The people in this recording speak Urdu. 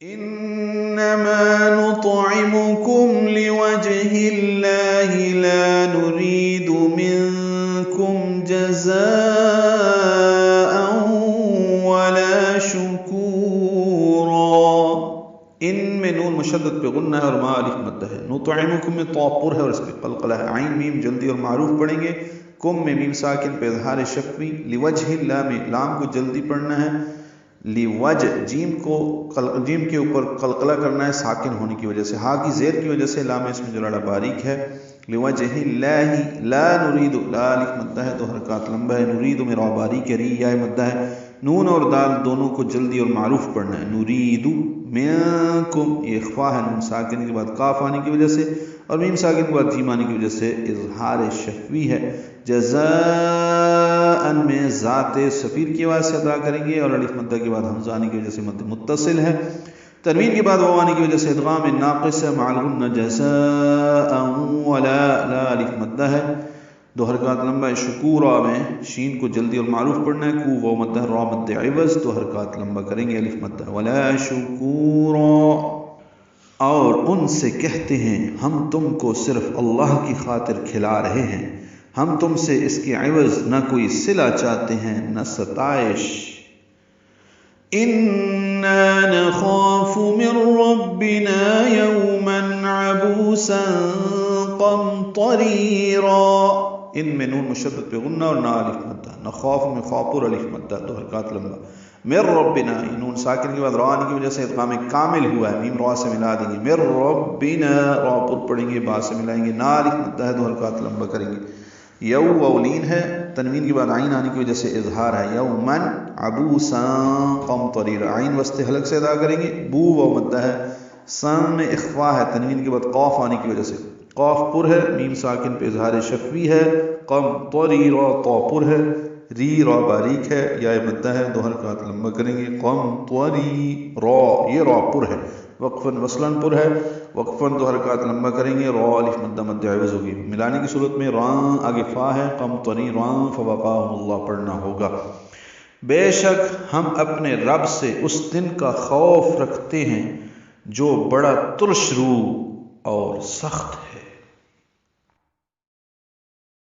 انما نطعمكم لوجه الله لا نريد منكم جزاء ولا شكورا. ان میں نون مشدد پہ غنہ ہے اور ما الف مدہ ہے. نطعمکم میں تو پر ہے اور اس پہ قلقلہ ہے. عین میم جلدی اور معروف پڑھیں گے. کم میں میم ساکن پہ اظہار شفوی. لوجہ اللہ میں لام کو جلدی پڑھنا ہے. لیوج جیم کے اوپر قلقلہ کرنا ہے ساکن ہونے کی وجہ سے. ہا کی زیر کی وجہ سے لام اس میں جو لڑا باریک ہے. لوجہ اللہ لا نرید لا الف مدہ ہے تو حرکات لمبا ہے. نرید میں را باریک ہے. ری یا مدہ ہے. نون اور دال دونوں کو جلدی اور معروف پڑھنا ہے. نرید منکم یہ اخفا ہے نون ساکن کے بعد قاف آنے کی وجہ سے اور میم ساکن کے بعد جیم آنے کی وجہ سے اظہار شفوی ہے. جزاء میں ذات صفیر کی آواز سے ادا کریں گے اور الف مدہ کے بعد حمزہ آنے کی وجہ سے مد متصل ہے. تنوین کے بعد واو آنے کی وجہ سے ادغام ناقص ہے. مع الغنہ جزاء ولا لا الف مدہ ہے. دو حرکات لمبا ہے. شکورا میں شین کو جلدی اور معروف پڑھنا ہے. کو واو مدہ را مد عوض دو حرکات لمبا کریں گے. الف مدہ ولا شکورا. اور ان سے کہتے ہیں ہم تم کو صرف اللہ کی خاطر کھلا رہے ہیں, ہم تم سے اس کے عوض نہ کوئی صلہ چاہتے ہیں نہ ستائش. اِنَّا نَخَافُ مِن رَّبِّنَا يَوْمًا عَبُوسًا قَمْطَرِيرًا. ان میں نون مشدد پہ غنہ اور نا الف مدہ. نخاف میں خاف اور الف مدہ دو حرکات لمبا. مر ربنا نون ساکن کے بعد را آنے کی وجہ سے ادغام کامل ہوا ہے. میم را سے ملا دیں گے. مر ربنا را پر پڑھیں گے با سے ملائیں گے. نا الف مدہ ہے دو حرکات لمبا کریں گے. یو وولین ہے. تنوین کے بعد عین آنے کی وجہ سے اظہار ہے. یومن عبوسا قمطریر عین وسط حلق سے ادا کریں گے. بو و مدہ ہے. سان میں اخفا ہے. تنوین کے بعد قاف آنے کی وجہ سے قاف پر ہے. میم ساکن پہ اظہار شفوی ہے. قمطریر تو پر ہے. ری را باریک ہے. یا مدہ ہے دو حرکات لمبا کریں گے. قمطری را یہ را پر ہے. وقفاً وصلاً پر ہے. وقفاً دو حرکات لمبا کریں گے. را الف مدہ مد عوض ہوگی. ملانے کی صورت میں راں آگے فا ہے. قمطری راں فوقاہم اللہ پڑھنا ہوگا. بے شک ہم اپنے رب سے اس دن کا خوف رکھتے ہیں جو بڑا ترش رو اور سخت ہے.